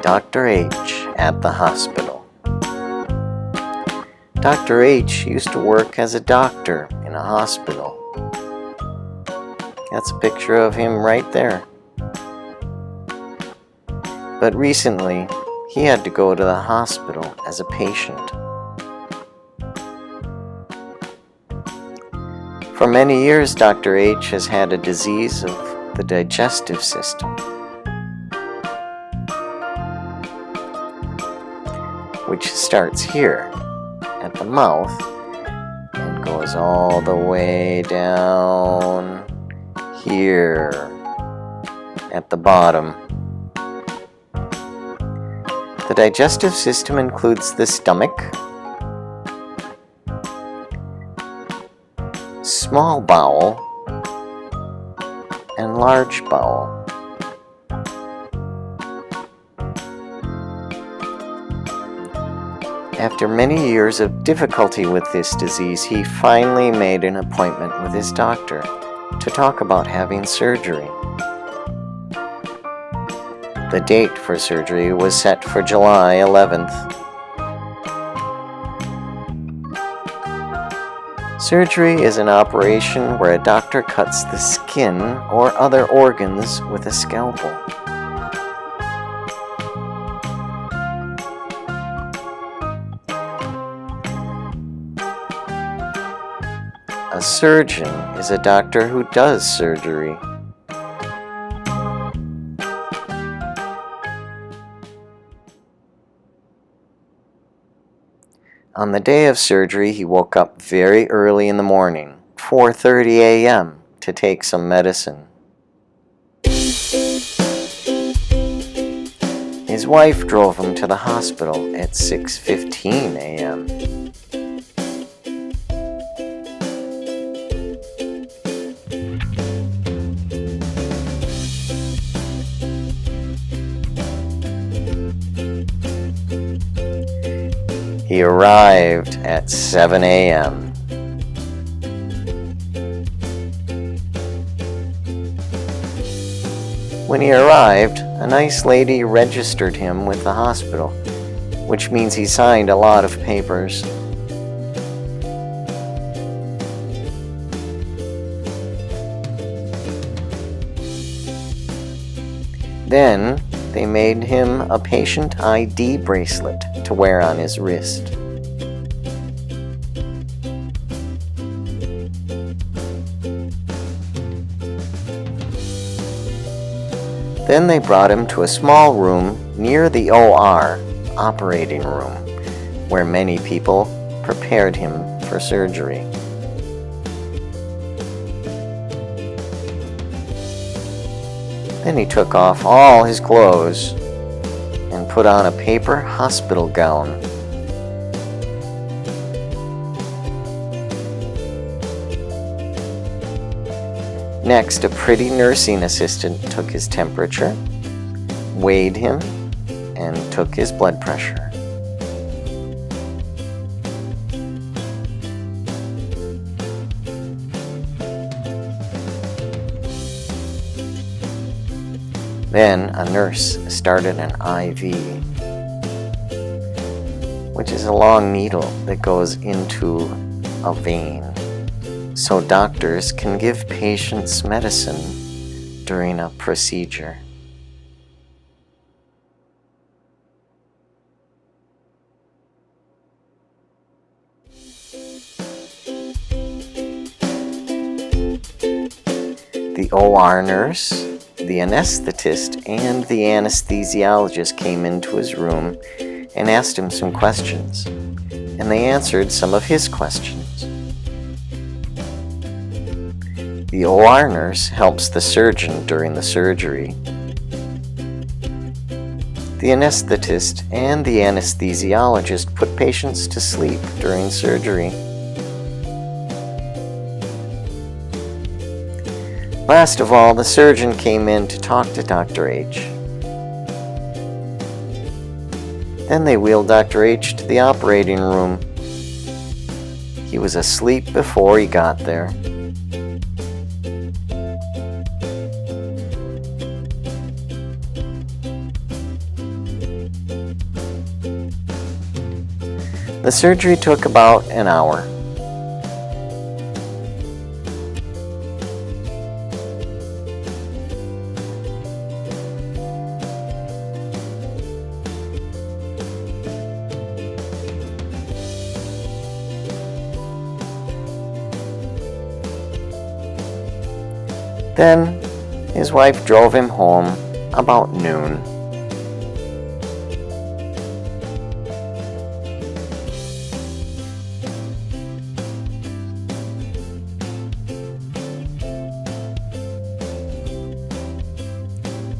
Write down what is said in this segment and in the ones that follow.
Dr. H at the hospital. Dr. H used to work as a doctor in a hospital. That's a picture of him right there. But recently, he had to go to the hospital as a patient. For many years, Dr. H has had a disease of the digestive system, which starts here at the mouth and goes all the way down here at the bottom. The digestive system includes the stomach, small bowel, and large bowel. After many years of difficulty with this disease, he finally made an appointment with his doctor to talk about having surgery. The date for surgery was set for July 11th. Surgery is an operation where a doctor cuts the skin or other organs with a scalpel. A surgeon is a doctor who does surgery. On the day of surgery, he woke up very early in the morning, 4:30 a.m., to take some medicine. His wife drove him to the hospital at 6:15 a.m. He arrived at 7 a.m. When he arrived, a nice lady registered him with the hospital, which means he signed a lot of papers. Then they made him a patient ID bracelet to wear on his wrist. Then they brought him to a small room near the OR, operating room, where many people prepared him for surgery. Then he took off all his clothes and put on a paper hospital gown. Next, a pretty nursing assistant took his temperature, weighed him, and took his blood pressure. Then a nurse started an IV, which is a long needle that goes into a vein, so doctors can give patients medicine during a procedure. The OR nurse, the anesthetist, and the anesthesiologist came into his room and asked him some questions, and they answered some of his questions. The OR nurse helps the surgeon during the surgery. The anesthetist and the anesthesiologist put patients to sleep during surgery. Last of all, the surgeon came in to talk to Dr. H. Then they wheeled Dr. H to the operating room. He was asleep before he got there. The surgery took about an hour. Then his wife drove him home about noon.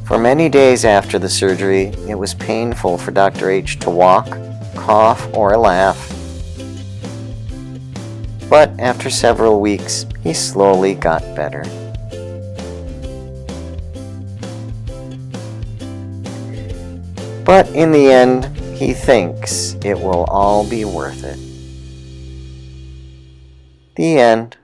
For many days after the surgery, it was painful for Dr. H to walk, cough, or laugh. But after several weeks, he slowly got better. But in the end, he thinks it will all be worth it. The end.